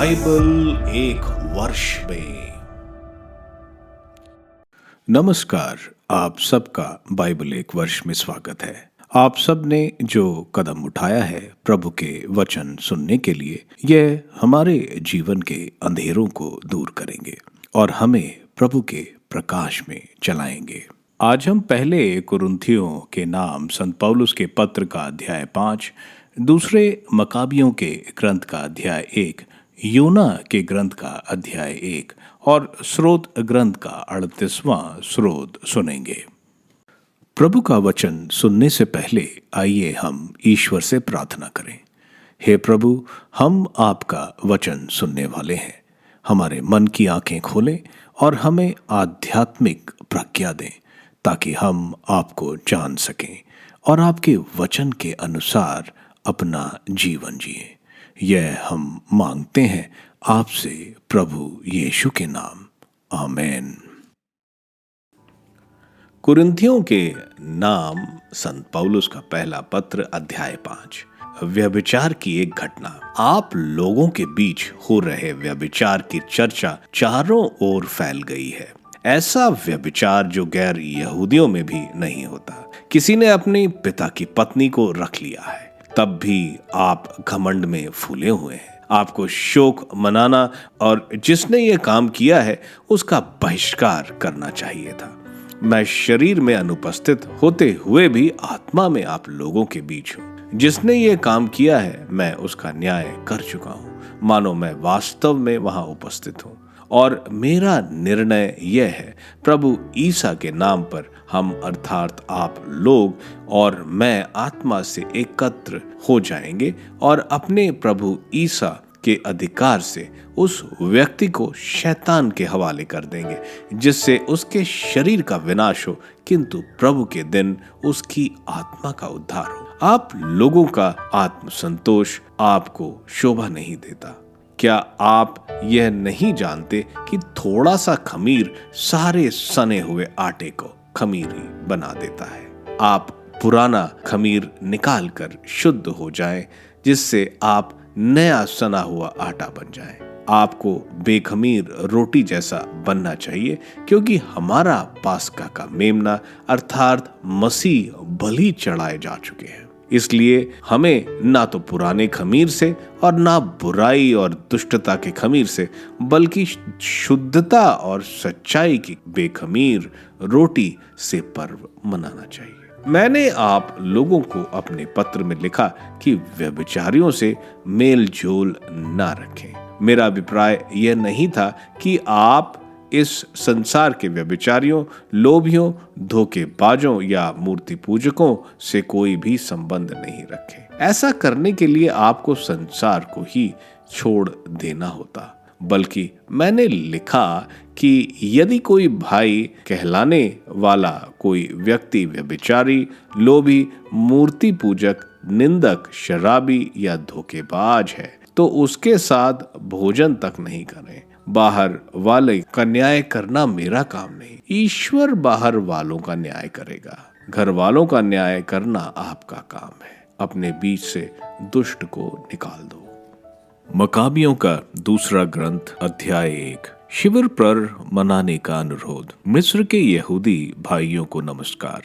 Bible एक वर्ष में। नमस्कार, आप सबका बाइबल एक वर्ष में स्वागत है। आप सब ने जो कदम उठाया है प्रभु के वचन सुनने के लिए, यह हमारे जीवन के अंधेरों को दूर करेंगे और हमें प्रभु के प्रकाश में चलाएंगे। आज हम पहले कुरिन्थियों के नाम संत पौलुस के पत्र का अध्याय 5, दूसरे मकाबियों के ग्रंथ का अध्याय 1, यूना के ग्रंथ का अध्याय 1 और स्रोत ग्रंथ का 38वां स्रोत सुनेंगे। प्रभु का वचन सुनने से पहले आइए हम ईश्वर से प्रार्थना करें। हे प्रभु, हम आपका वचन सुनने वाले हैं। हमारे मन की आंखें खोलें और हमें आध्यात्मिक प्रज्ञा दें ताकि हम आपको जान सकें और आपके वचन के अनुसार अपना जीवन जिएं। यह हम मांगते हैं आपसे प्रभु यीशु के नाम, आमीन। कुरिन्थियों के नाम संत पौलुस का पहला पत्र अध्याय 5। व्यभिचार की एक घटना। आप लोगों के बीच हो रहे व्यभिचार की चर्चा चारों ओर फैल गई है। ऐसा व्यभिचार जो गैर यहूदियों में भी नहीं होता। किसी ने अपने पिता की पत्नी को रख लिया है, तब भी आप घमंड में फूले हुए हैं। आपको शोक मनाना और जिसने ये काम किया है उसका बहिष्कार करना चाहिए था। मैं शरीर में अनुपस्थित होते हुए भी आत्मा में आप लोगों के बीच हूँ। जिसने ये काम किया है मैं उसका न्याय कर चुका हूँ, मानो मैं वास्तव में वहां उपस्थित हूँ। और मेरा निर्णय यह है, प्रभु ईसा के नाम पर हम अर्थात आप लोग और मैं आत्मा से एकत्र हो जाएंगे और अपने प्रभु ईसा के अधिकार से उस व्यक्ति को शैतान के हवाले कर देंगे, जिससे उसके शरीर का विनाश हो किंतु प्रभु के दिन उसकी आत्मा का उद्धार हो। आप लोगों का आत्मसंतोष आपको शोभा नहीं देता। क्या आप यह नहीं जानते कि थोड़ा सा खमीर सारे सने हुए आटे को खमीरी बना देता है। आप पुराना खमीर निकाल कर शुद्ध हो जाएं, जिससे आप नया सना हुआ आटा बन जाएं। आपको बेखमीर रोटी जैसा बनना चाहिए, क्योंकि हमारा पास्का का मेमना अर्थात मसीह बलि चढ़ाए जा चुके हैं। इसलिए हमें ना तो पुराने खमीर से और ना बुराई और दुष्टता के खमीर से, बल्कि शुद्धता और सच्चाई की बेखमीर रोटी से पर्व मनाना चाहिए। मैंने आप लोगों को अपने पत्र में लिखा कि व्यभिचारियों से मेल जोल ना रखें। मेरा अभिप्राय यह नहीं था कि आप इस संसार के व्यभिचारियों, लोभियों, धोखेबाजों या मूर्ति पूजकों से कोई भी संबंध नहीं रखें। ऐसा करने के लिए आपको संसार को ही छोड़ देना होता। बल्कि मैंने लिखा कि यदि कोई भाई कहलाने वाला कोई व्यक्ति व्यभिचारी, लोभी, मूर्ति पूजक, निंदक, शराबी या धोखेबाज है, तो उसके साथ भोजन तक नहीं करें। बाहर वाले का न्याय करना मेरा काम नहीं, ईश्वर बाहर वालों का न्याय करेगा। घर वालों का न्याय करना आपका काम है। अपने बीच से दुष्ट को निकाल दो। मकाबियों का दूसरा ग्रंथ अध्याय 1। शिविर पर मनाने का अनुरोध। मिस्र के यहूदी भाइयों को नमस्कार।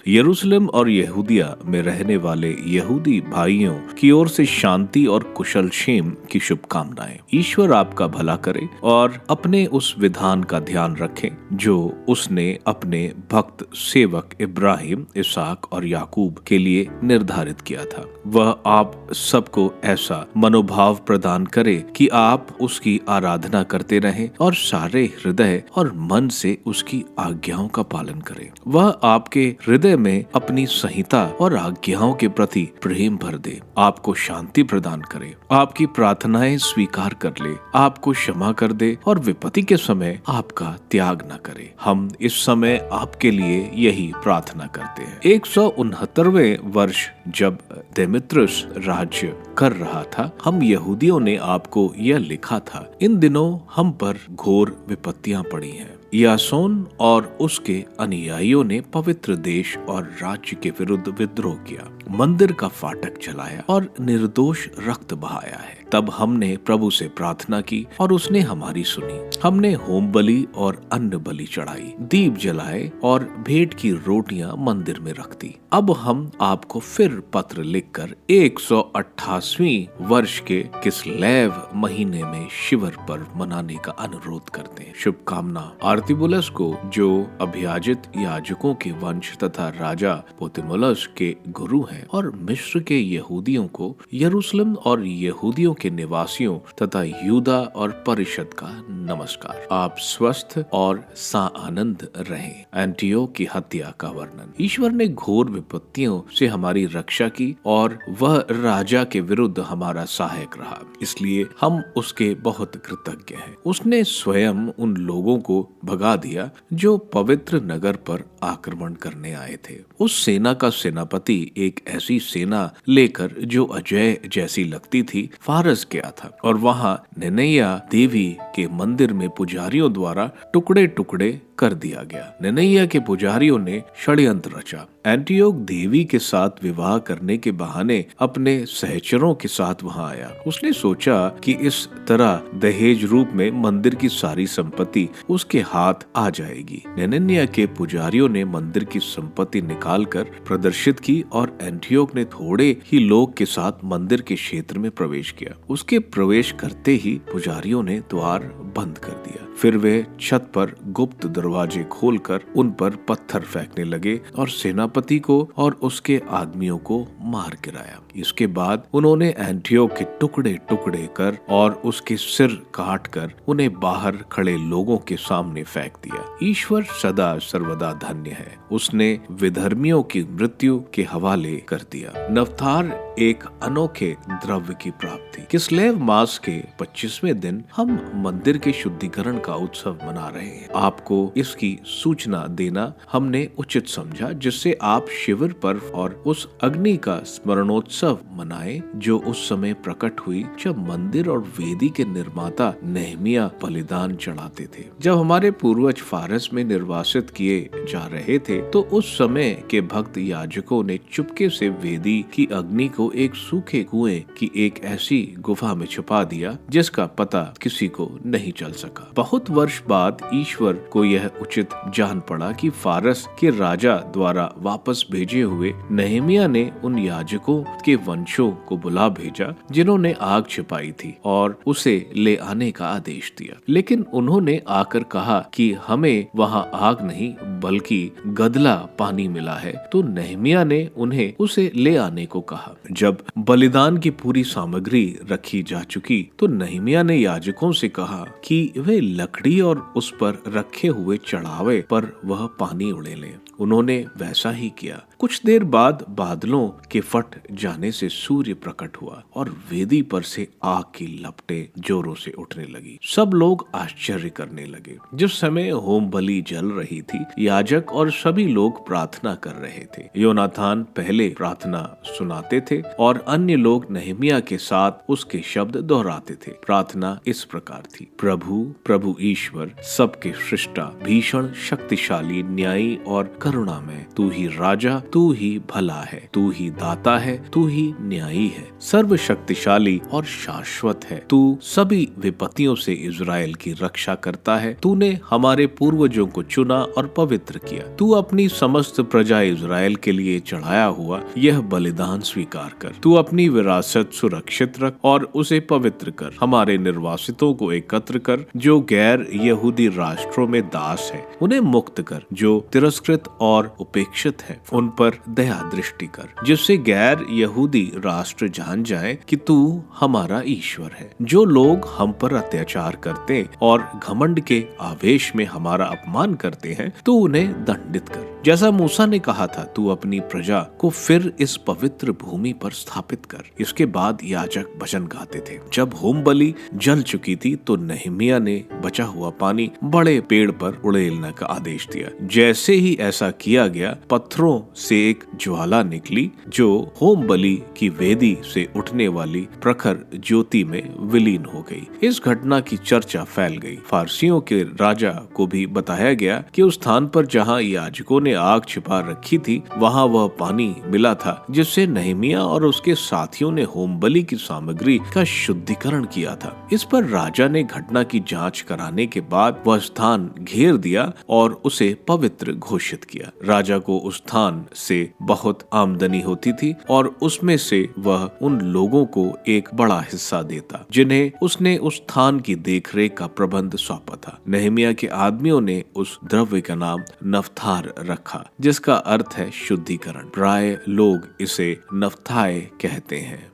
यरूशलेम और यहूदिया में रहने वाले यहूदी भाइयों की ओर से शांति और कुशल क्षेम की शुभकामनाएं। ईश्वर आपका भला करे और अपने उस विधान का ध्यान रखें जो उसने अपने भक्त सेवक इब्राहिम, इसहाक और याकूब के लिए निर्धारित किया था। वह आप सबको ऐसा मनोभाव प्रदान करे कि आप उसकी आराधना करते रहें और सारे हृदय और मन से उसकी आज्ञाओं का पालन करें। वह आपके हृदय में अपनी संहिता और आज्ञाओं के प्रति प्रेम भर दे, आपको शांति प्रदान करे, आपकी प्रार्थनाएं स्वीकार कर ले, आपको क्षमा कर दे और विपत्ति के समय आपका त्याग न करे। हम इस समय आपके लिए यही प्रार्थना करते हैं। 169वें वर्ष जब देमेत्रियुस राज्य कर रहा था, हम यहूदियों ने आपको यह लिखा था। इन दिनों हम पर घोर विपत्तियां पड़ी हैं। यासोन और उसके अनुयायियों ने पवित्र देश और राज्य के विरुद्ध विद्रोह किया, मंदिर का फाटक जलाया और निर्दोष रक्त बहाया है। तब हमने प्रभु से प्रार्थना की और उसने हमारी सुनी। हमने होम बलि और अन्न बलि चढ़ाई, दीप जलाए और भेंट की रोटियां मंदिर में रख दी। अब हम आपको फिर पत्र लिखकर 188वें वर्ष के किस्लेव महीने में शिवर पर्व मनाने का अनुरोध करते हैं। शुभकामना आर्तिबुलस को, जो अभियाजित याजकों के वंश तथा राजा पोतिमुलस के गुरु हैं, और मिस्र के यहूदियों को, यरूशलेम और यहूदियों के निवासियों तथा यूदा और परिषद का नमस्कार। आप स्वस्थ और साआनंद रहें। एंटियोक की हत्या का वर्णन। ईश्वर ने घोर विपत्तियों से हमारी रक्षा की और वह राजा के विरुद्ध हमारा सहायक रहा, इसलिए हम उसके बहुत कृतज्ञ हैं। उसने स्वयं उन लोगों को भगा दिया जो पवित्र नगर पर आक्रमण करने आए थे। उस सेना का सेनापति एक ऐसी सेना लेकर, जो अजय जैसी लगती थी, फारस गया था और वहां निनैया देवी के मंदिर में पुजारियों द्वारा टुकड़े टुकड़े कर दिया गया। निनैया के पुजारियों ने षड्यंत्र रचा। एंटियोक देवी के साथ विवाह करने के बहाने अपने सहचरों के साथ वहां आया। उसने सोचा कि इस तरह दहेज रूप में मंदिर की सारी संपत्ति उसके हाथ आ जाएगी। निनैया के पुजारियों ने मंदिर की संपत्ति निकालकर प्रदर्शित की और एंटियोक ने थोड़े ही लोग के साथ मंदिर के क्षेत्र में प्रवेश किया। उसके प्रवेश करते ही पुजारियों ने द्वार बंद कर दिया। फिर वे छत पर गुप्त दरवाजे खोलकर उन पर पत्थर फेंकने लगे और सेनापति को और उसके आदमियों को मार गिराया। इसके बाद उन्होंने एंटियोक के टुकड़े टुकड़े कर और उसके सिर काट कर उन्हें बाहर खड़े लोगों के सामने फेंक दिया। ईश्वर सदा सर्वदा धन्य है, उसने विधर्मियों की मृत्यु के हवाले कर दिया। नवतार एक अनोखे द्रव्य की प्राप्ति। किस्लेव मास के 25वें दिन हम मंदिर के शुद्धिकरण का उत्सव मना रहे हैं। आपको इसकी सूचना देना हमने उचित समझा, जिससे आप शिविर पर्व और उस अग्नि का स्मरणोत्सव मनाएं जो उस समय प्रकट हुई जब मंदिर और वेदी के निर्माता नेहमिया बलिदान चढ़ाते थे। जब हमारे पूर्वज फारस में निर्वासित किए जा रहे थे, तो उस समय के भक्त याजकों ने चुपके से वेदी की अग्नि को एक सूखे कुएं की एक ऐसी गुफा में छुपा दिया जिसका पता किसी को नहीं चल सका। बहुत वर्ष बाद ईश्वर को यह उचित जान पड़ा कि फारस के राजा द्वारा वापस भेजे हुए नेहमिया ने उन याजकों के वंशों को बुला भेजा जिन्होंने आग छिपाई थी और उसे ले आने का आदेश दिया। लेकिन उन्होंने आकर कहा कि हमें वहां आग नहीं बल्कि गदला पानी मिला है। तो नेहमिया ने उन्हें उसे ले आने को कहा। जब बलिदान की पूरी सामग्री रखी जा चुकी, तो नेहमिया ने याजकों से कहा कि वे लकड़ी और उस पर रखे हुए चढ़ावे पर वह पानी उड़े लें। उन्होंने वैसा ही किया। कुछ देर बाद बादलों के फट जाने से सूर्य प्रकट हुआ और वेदी पर से आग की लपटें जोरों से उठने लगी। सब लोग आश्चर्य करने लगे। जिस समय होम बलि जल रही थी, याजक और सभी लोग प्रार्थना कर रहे थे। योनाथान पहले प्रार्थना सुनाते थे और अन्य लोग नेहमिया के साथ उसके शब्द दोहराते थे। प्रार्थना इस प्रकार थी: प्रभु प्रभु ईश्वर, सबके सृष्टा, भीषण शक्तिशाली, न्यायी और करुणामय, तू ही राजा, तू ही भला है, तू ही दाता है, तू ही न्यायी है, सर्वशक्तिशाली और शाश्वत है। तू सभी विपत्तियों से इज़राइल की रक्षा करता है। तूने हमारे पूर्वजों को चुना और पवित्र किया। तू अपनी समस्त प्रजा इज़राइल के लिए चढ़ाया हुआ यह बलिदान स्वीकार कर। तू अपनी विरासत सुरक्षित रख और उसे पवित्र कर। हमारे निर्वासितों को एकत्र कर जो गैर यहूदी राष्ट्रों में दास है, उन्हें मुक्त कर। जो तिरस्कृत और उपेक्षित है, उन पर दया दृष्टि कर, जिससे गैर यहूदी राष्ट्र जान जाए कि तू हमारा ईश्वर है। जो लोग हम पर अत्याचार करते और घमंड के आवेश में हमारा अपमान करते हैं, तू उन्हें दंडित कर। जैसा मूसा ने कहा था, तू अपनी प्रजा को फिर इस पवित्र भूमि पर स्थापित कर। इसके बाद याजक भजन गाते थे। जब होम बलि जल चुकी थी, तो नेहमिया ने बचा हुआ पानी बड़े पेड़ पर उड़ेलने का आदेश दिया। जैसे ही ऐसा किया गया, पत्थरों से एक ज्वाला निकली जो होम बलि की वेदी से उठने वाली प्रखर ज्योति में विलीन हो गई। इस घटना की चर्चा फैल गई। फारसियों के राजा को भी बताया गया कि उस स्थान पर जहाँ याजकों ने आग छिपा रखी थी वहां वह पानी मिला था जिससे नहमिया और उसके साथियों ने होम बलि की सामग्री का शुद्धिकरण किया था। इस पर राजा ने घटना की जांच कराने के बाद वह स्थान घेर दिया और उसे पवित्र घोषित किया। राजा को उस स्थान से बहुत आमदनी होती थी और उसमें से वह उन लोगों को एक बड़ा हिस्सा देता जिन्हें उसने उस स्थान की देखरेख का प्रबंध सौंपा था। नहमिया के आदमियों ने उस द्रव्य का नाम नफ्थार रखा जिसका अर्थ है शुद्धिकरण। प्राय लोग इसे नफ्थाय कहते हैं।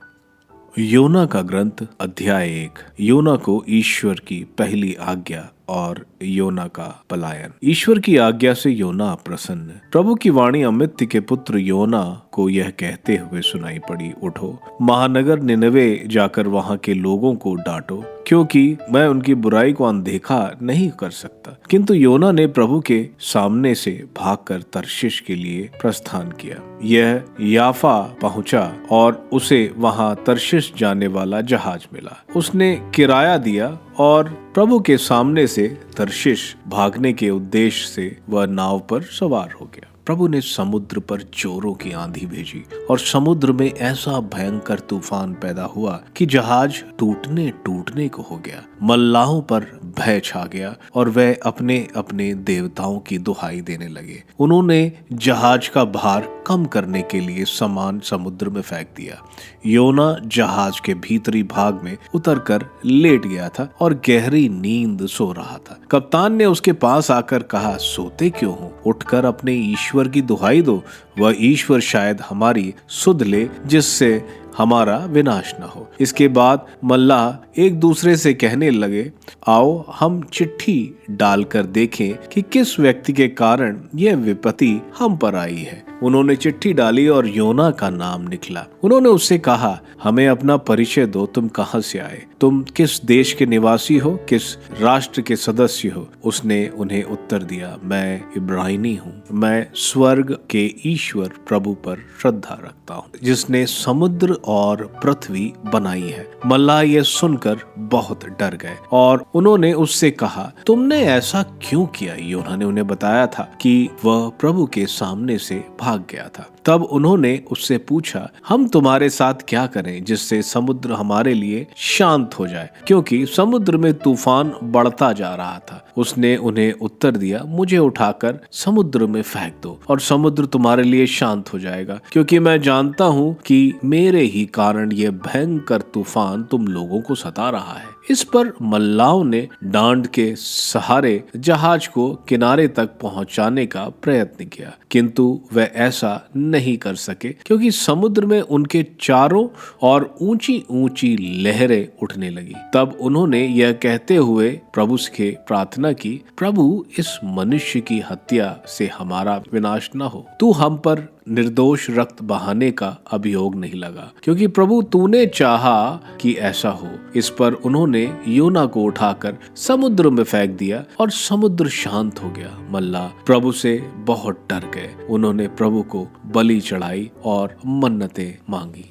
योना का ग्रंथ अध्याय 1। योना को ईश्वर की पहली आज्ञा और योना का पलायन। ईश्वर की आज्ञा से योना प्रसन्न। प्रभु की वाणी अमित्य के पुत्र योना को यह कहते हुए सुनाई पड़ी, उठो, महानगर निनवे जाकर वहां के लोगों को डांटो, क्योंकि मैं उनकी बुराई को अनदेखा नहीं कर सकता। किंतु योना ने प्रभु के सामने से भागकर तर्शीश के लिए प्रस्थान किया। यह याफा पहुंचा और उसे वहां तर्शीश जाने वाला जहाज मिला। उसने किराया दिया और प्रभु के सामने से तर्शीश भागने के उद्देश्य से वह नाव पर सवार हो गया। प्रभु ने समुद्र पर जोरों की आंधी भेजी और समुद्र में ऐसा भयंकर तूफान पैदा हुआ कि जहाज टूटने को हो गया। मल्लाहों पर भय छा गया और वह अपने अपने देवताओं की दुहाई देने लगे। उन्होंने जहाज का भार कम करने के लिए सामान समुद्र में फेंक दिया। योना जहाज के भीतरी भाग में उतरकर लेट गया था और गहरी नींद सो रहा था। कप्तान ने उसके पास आकर कहा, सोते क्यों हो? उठकर अपने ईश्वर की दुहाई दो, वह ईश्वर शायद हमारी सुध ले जिससे हमारा विनाश न हो। इसके बाद मल्लाह एक दूसरे से कहने लगे, आओ हम चिट्ठी डालकर देखें कि किस व्यक्ति के कारण यह विपत्ति हम पर आई है। उन्होंने चिट्ठी डाली और योना का नाम निकला। उन्होंने उससे कहा, हमें अपना परिचय दो, तुम कहां से आए? तुम किस देश के निवासी हो? किस राष्ट्र के सदस्य हो? उसने उन्हें उत्तर दिया, मैं इब्रानी हूँ। मैं स्वर्ग के ईश्वर प्रभु पर श्रद्धा रखता हूँ जिसने समुद्र और पृथ्वी बनाई है। मल्लाह ये सुनकर बहुत डर गए और उन्होंने उससे कहा, तुमने ऐसा क्यों किया? योना ने उन्हें बताया था कि वह प्रभु के सामने से भाग गया था। तब उन्होंने उससे पूछा, हम तुम्हारे साथ क्या करें जिससे समुद्र हमारे लिए शांत हो जाए, क्योंकि समुद्र में तूफान बढ़ता जा रहा था। उसने उन्हें उत्तर दिया, मुझे उठाकर समुद्र में फेंक दो और समुद्र तुम्हारे लिए शांत हो जाएगा, क्योंकि मैं जानता हूँ कि मेरे ही कारण यह भयंकर तूफान तुम लोगों को सता रहा है। इस पर मल्लाहों ने डांड के सहारे जहाज को किनारे तक पहुंचाने का प्रयत्न किया, किंतु वे ऐसा नहीं कर सके क्योंकि समुद्र में उनके चारों ओर ऊंची ऊंची लहरें उठने लगी। तब उन्होंने यह कहते हुए प्रभु से प्रार्थना की, प्रभु इस मनुष्य की हत्या से हमारा विनाश न हो। तू हम पर निर्दोष रक्त बहाने का अभियोग नहीं लगा, क्योंकि प्रभु तूने चाहा कि ऐसा हो। इस पर उन्होंने योना को उठाकर समुद्र में फेंक दिया और समुद्र शांत हो गया। मल्लाह प्रभु से बहुत डर गए। उन्होंने प्रभु को बलि चढ़ाई और मन्नतें मांगी।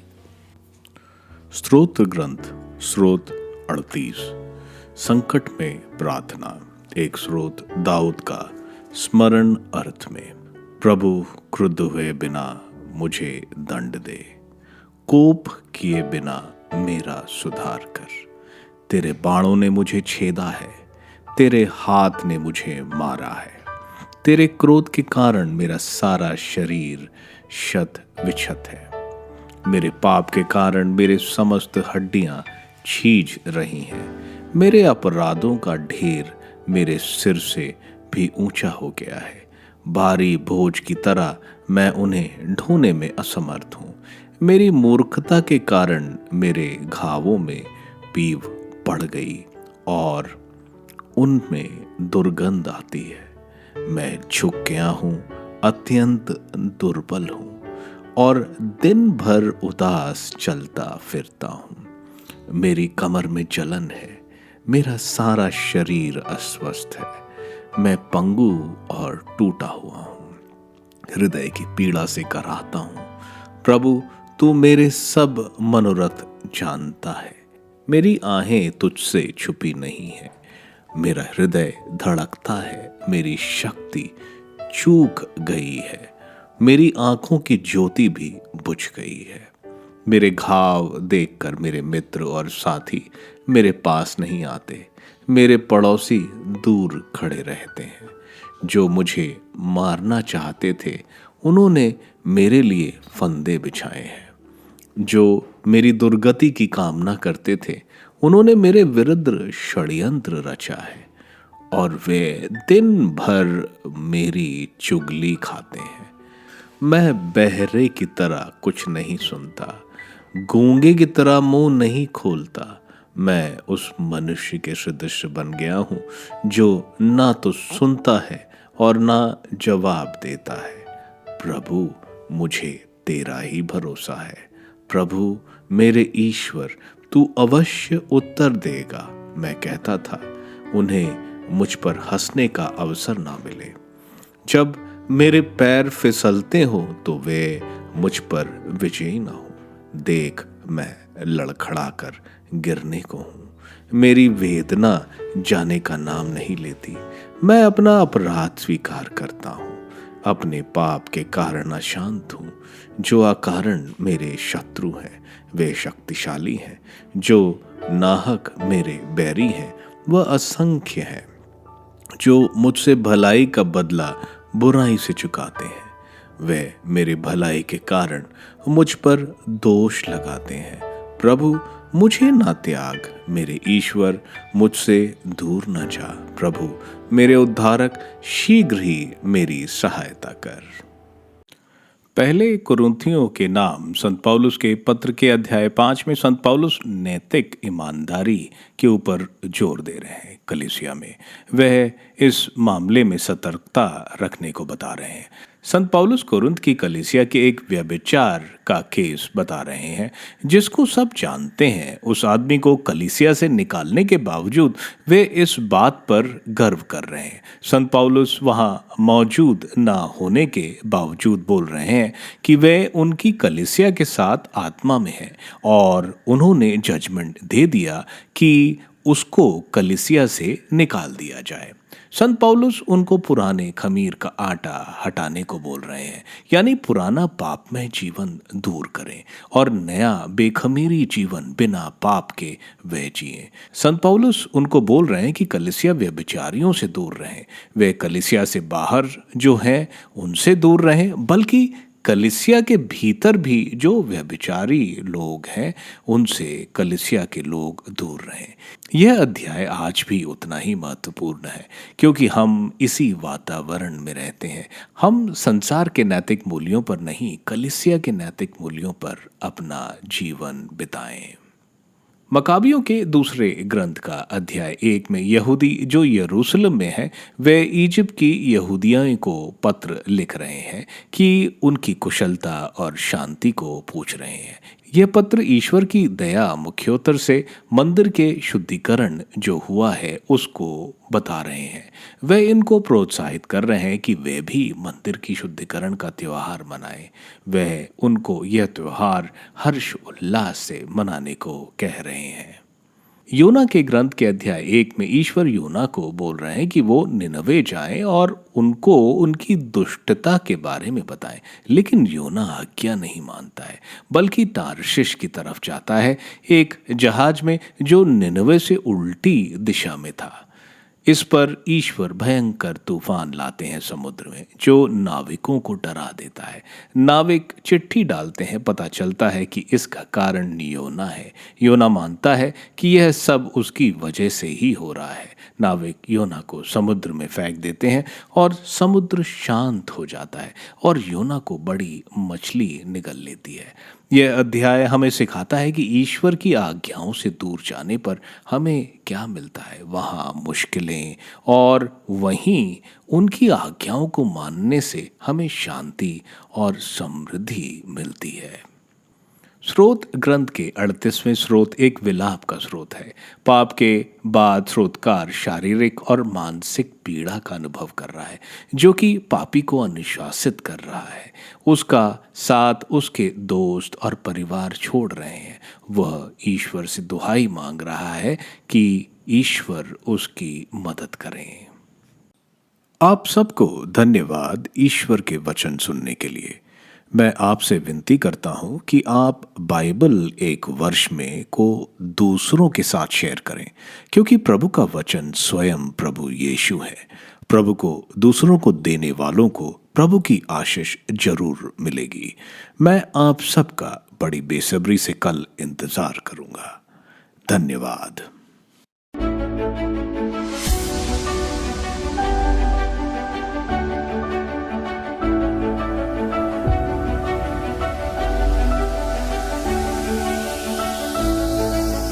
स्तोत्र ग्रंथ स्रोत 38। संकट में प्रार्थना। एक स्रोत दाऊद का स्मरण अर्थ में। प्रभु क्रुद्ध हुए बिना मुझे दंड दे, कोप किए बिना मेरा सुधार कर। तेरे बाणों ने मुझे छेदा है, तेरे हाथ ने मुझे मारा है। तेरे क्रोध के कारण मेरा सारा शरीर शत विक्षत है। मेरे पाप के कारण मेरे समस्त हड्डियां छीज रही हैं। मेरे अपराधों का ढेर मेरे सिर से भी ऊंचा हो गया है। भारी बोझ की तरह मैं उन्हें ढोने में असमर्थ हूँ। मेरी मूर्खता के कारण मेरे घावों में पीव पड़ गई और उनमें दुर्गंध आती है। मैं झुक गया हूँ, अत्यंत दुर्बल हूँ और दिन भर उदास चलता फिरता हूँ। मेरी कमर में जलन है, मेरा सारा शरीर अस्वस्थ है। मैं पंगु और टूटा हुआ हूँ, हृदय की पीड़ा से कराहता हूँ। प्रभु तू मेरे सब मनोरथ जानता है। मेरी आहें तुझसे छुपी नहीं है। मेरा हृदय धड़कता है, मेरी शक्ति चूक गई है, मेरी आंखों की ज्योति भी बुझ गई है। मेरे घाव देखकर मेरे मित्र और साथी मेरे पास नहीं आते, मेरे पड़ोसी दूर खड़े रहते हैं। जो मुझे मारना चाहते थे उन्होंने मेरे लिए फंदे बिछाए हैं। जो मेरी दुर्गति की कामना करते थे उन्होंने मेरे विरुद्ध षड्यंत्र रचा है, और वे दिन भर मेरी चुगली खाते हैं। मैं बहरे की तरह कुछ नहीं सुनता, गूंगे की तरह मुंह नहीं खोलता। मैं उस मनुष्य के सदृश बन गया हूं जो ना तो सुनता है और ना जवाब देता है। प्रभु, मुझे तेरा ही भरोसा है। प्रभु मेरे ईश्वर, तू अवश्य उत्तर देगा। मैं कहता था, उन्हें मुझ पर हंसने का अवसर ना मिले। जब मेरे पैर फिसलते हो तो वे मुझ पर विजयी ना हो। देख, मैं लड़खड़ा कर गिरने को हूं। मेरी वेदना जाने का नाम नहीं लेती। मैं अपना अपराध स्वीकार करता हूं, अपने पाप के कारण अशांत हूं। जो अकारण मेरे शत्रु हैं वे शक्तिशाली हैं, जो नाहक मेरे बैरी हैं वह असंख्य हैं। जो मुझसे भलाई का बदला बुराई से चुकाते हैं वे मेरे भलाई के कारण मुझ पर दोष लगाते हैं। प्रभु, मुझे ना त्याग, मेरे ईश्वर मुझसे दूर न जा। प्रभु मेरे उद्धारक, शीघ्र ही मेरी सहायता कर। पहले कुरिन्थियों के नाम संत पौलुस के पत्र के अध्याय 5 में संत पौलुस नैतिक ईमानदारी के ऊपर जोर दे रहे हैं। कलीसिया में वह इस मामले में सतर्कता रखने को बता रहे हैं। संत पौलुस कुरिन्थ की कलीसिया के एक व्यभिचार का केस बता रहे हैं जिसको सब जानते हैं। उस आदमी को कलीसिया से निकालने के बावजूद वे इस बात पर गर्व कर रहे हैं। संत पौलुस वहां मौजूद ना होने के बावजूद बोल रहे हैं कि वे उनकी कलीसिया के साथ आत्मा में हैं और उन्होंने जजमेंट दे दिया कि उसको कलीसिया से निकाल दिया जाए। संत पौलुस उनको पुराने खमीर का आटा हटाने को बोल रहे हैं, यानी पुराना पापमय जीवन दूर करें और नया बेखमीरी जीवन बिना पाप के वह जिए। संत पौलुस उनको बोल रहे हैं कि कलीसिया व्यभिचारियों से दूर रहें। वे कलीसिया से बाहर जो हैं उनसे दूर रहें, बल्कि कलीसिया के भीतर भी जो व्यभिचारी लोग हैं उनसे कलीसिया के लोग दूर रहें। यह अध्याय आज भी उतना ही महत्वपूर्ण है क्योंकि हम इसी वातावरण में रहते हैं। हम संसार के नैतिक मूल्यों पर नहीं, कलीसिया के नैतिक मूल्यों पर अपना जीवन बिताएं। मकाबियों के दूसरे ग्रंथ का अध्याय 1 में यहूदी जो यरूशलेम में है वे इजिप्ट की यहूदियों को पत्र लिख रहे हैं कि उनकी कुशलता और शांति को पूछ रहे हैं। यह पत्र ईश्वर की दया मुख्योत्तर से मंदिर के शुद्धिकरण जो हुआ है उसको बता रहे हैं। वे इनको प्रोत्साहित कर रहे हैं कि वे भी मंदिर की शुद्धिकरण का त्योहार मनाएं। वह उनको यह त्योहार हर्ष उल्लास से मनाने को कह रहे हैं। योना के ग्रंथ के अध्याय 1 में ईश्वर योना को बोल रहे हैं कि वो निनवे जाएं और उनको उनकी दुष्टता के बारे में बताएं, लेकिन योना आज्ञा नहीं मानता है बल्कि तार्शिश की तरफ जाता है, एक जहाज में जो निनवे से उल्टी दिशा में था। इस पर ईश्वर भयंकर तूफान लाते हैं समुद्र में जो नाविकों को डरा देता है। नाविक चिट्ठी डालते हैं, पता चलता है कि इसका कारण योना है। योना मानता है कि यह सब उसकी वजह से ही हो रहा है। नाविक योना को समुद्र में फेंक देते हैं और समुद्र शांत हो जाता है और योना को बड़ी मछली निगल लेती है। यह अध्याय हमें सिखाता है कि ईश्वर की आज्ञाओं से दूर जाने पर हमें क्या मिलता है, वहाँ मुश्किलें, और वहीं उनकी आज्ञाओं को मानने से हमें शांति और समृद्धि मिलती है। स्रोत ग्रंथ के 38वें स्रोत एक विलाप का स्रोत है। पाप के बाद स्रोतकार शारीरिक और मानसिक पीड़ा का अनुभव कर रहा है जो कि पापी को अनुशासित कर रहा है। उसका साथ उसके दोस्त और परिवार छोड़ रहे हैं। वह ईश्वर से दुहाई मांग रहा है कि ईश्वर उसकी मदद करें। आप सबको धन्यवाद ईश्वर के वचन सुनने के लिए। मैं आपसे विनती करता हूं कि आप बाइबल एक वर्ष में को दूसरों के साथ शेयर करें, क्योंकि प्रभु का वचन स्वयं प्रभु यीशु है। प्रभु को दूसरों को देने वालों को प्रभु की आशीष जरूर मिलेगी। मैं आप सबका बड़ी बेसब्री से कल इंतजार करूंगा। धन्यवाद।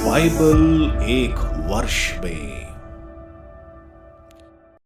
बाइबल एक वर्ष में